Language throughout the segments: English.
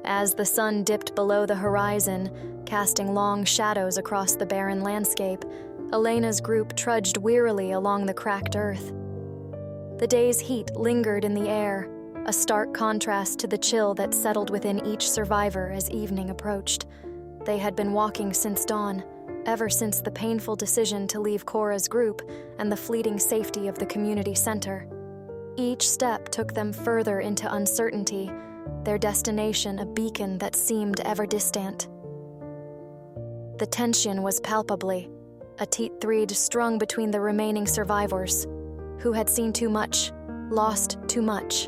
As the sun dipped below the horizon, casting long shadows across the barren landscape, Elena's group trudged wearily along the cracked earth. The day's heat lingered in the air, a stark contrast to the chill that settled within each survivor as evening approached. They had been walking since dawn, ever since the painful decision to leave Cora's group and the fleeting safety of the community center. Each step took them further into uncertainty, their destination a beacon that seemed ever distant. The tension was palpably, a teeth thread strung between the remaining survivors, who had seen too much, lost too much.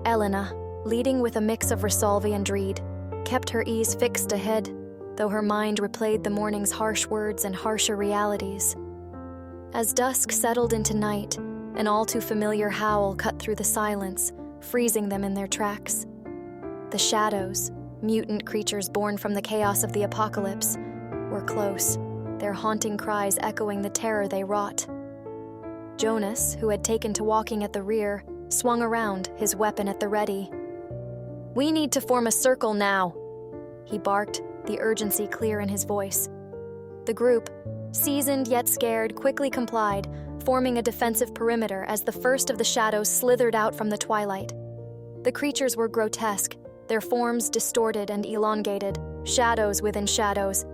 Elena, leading with a mix of resolve and dread, kept her eyes fixed ahead, though her mind replayed the morning's harsh words and harsher realities. As dusk settled into night, an all-too-familiar howl cut through the silence, freezing them in their tracks. The shadows, mutant creatures born from the chaos of the apocalypse, were close, their haunting cries echoing the terror they wrought. Jonas, who had taken to walking at the rear, swung around, his weapon at the ready. "We need to form a circle now," he barked, the urgency clear in his voice. The group, seasoned yet scared, quickly complied, forming a defensive perimeter as the first of the shadows slithered out from the twilight. The creatures were grotesque, their forms distorted and elongated, shadows within shadows.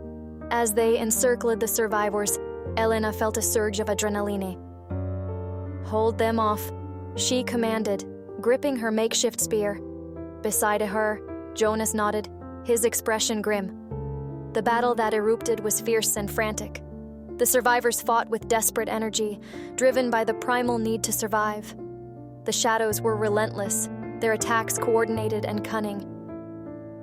As they encircled the survivors, Elena felt a surge of adrenaline. "Hold them off," she commanded, gripping her makeshift spear. Beside her, Jonas nodded, his expression grim. The battle that erupted was fierce and frantic. The survivors fought with desperate energy, driven by the primal need to survive. The shadows were relentless, their attacks coordinated and cunning.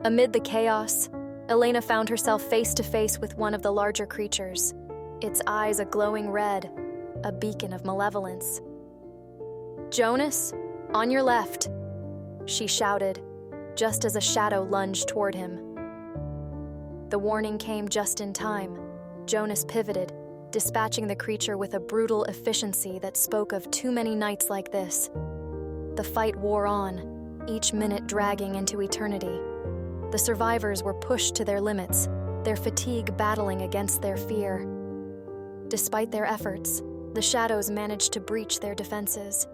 Amid the chaos, Elena found herself face to face with one of the larger creatures, its eyes a glowing red, a beacon of malevolence. "Jonas, on your left," she shouted, just as a shadow lunged toward him. The warning came just in time. Jonas pivoted, dispatching the creature with a brutal efficiency that spoke of too many nights like this. The fight wore on, each minute dragging into eternity. The survivors were pushed to their limits, their fatigue battling against their fear. Despite their efforts, the shadows managed to breach their defenses.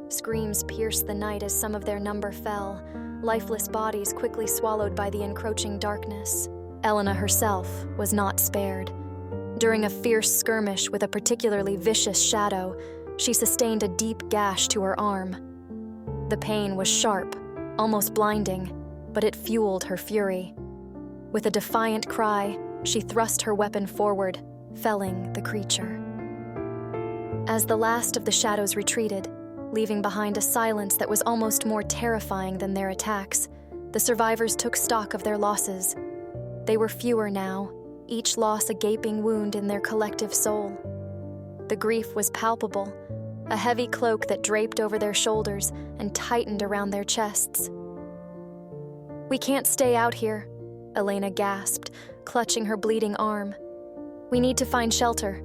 Screams pierced the night as some of their number fell, lifeless bodies quickly swallowed by the encroaching darkness. Elena herself was not spared. During a fierce skirmish with a particularly vicious shadow, she sustained a deep gash to her arm. The pain was sharp, almost blinding, but it fueled her fury. With a defiant cry, she thrust her weapon forward, felling the creature. As the last of the shadows retreated, leaving behind a silence that was almost more terrifying than their attacks, the survivors took stock of their losses. They were fewer now, each loss a gaping wound in their collective soul. The grief was palpable, a heavy cloak that draped over their shoulders and tightened around their chests. "We can't stay out here," Elena gasped, clutching her bleeding arm. "We need to find shelter."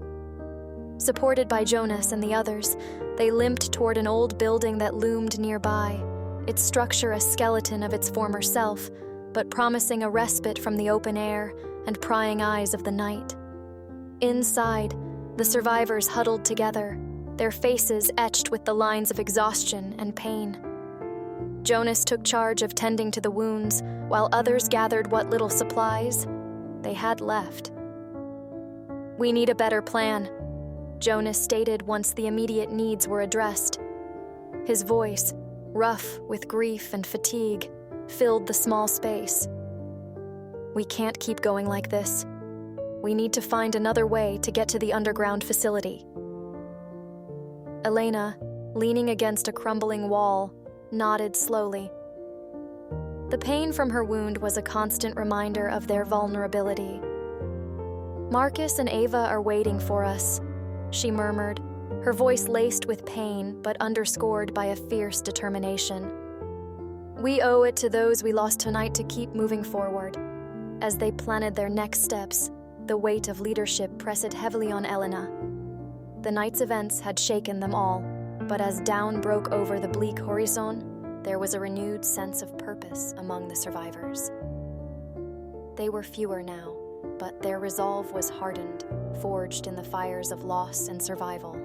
Supported by Jonas and the others, they limped toward an old building that loomed nearby, its structure a skeleton of its former self, but promising a respite from the open air and prying eyes of the night. Inside, the survivors huddled together, their faces etched with the lines of exhaustion and pain. Jonas took charge of tending to the wounds, while others gathered what little supplies they had left. "We need a better plan," Jonas stated once the immediate needs were addressed. His voice, rough with grief and fatigue, filled the small space. "We can't keep going like this. We need to find another way to get to the underground facility." Elena, leaning against a crumbling wall, nodded slowly. The pain from her wound was a constant reminder of their vulnerability. "Marcus and Ava are waiting for us," she murmured, her voice laced with pain but underscored by a fierce determination. "We owe it to those we lost tonight to keep moving forward." As they planned their next steps, the weight of leadership pressed heavily on Elena. The night's events had shaken them all, but as dawn broke over the bleak horizon, there was a renewed sense of purpose among the survivors. They were fewer now, but their resolve was hardened, forged in the fires of loss and survival.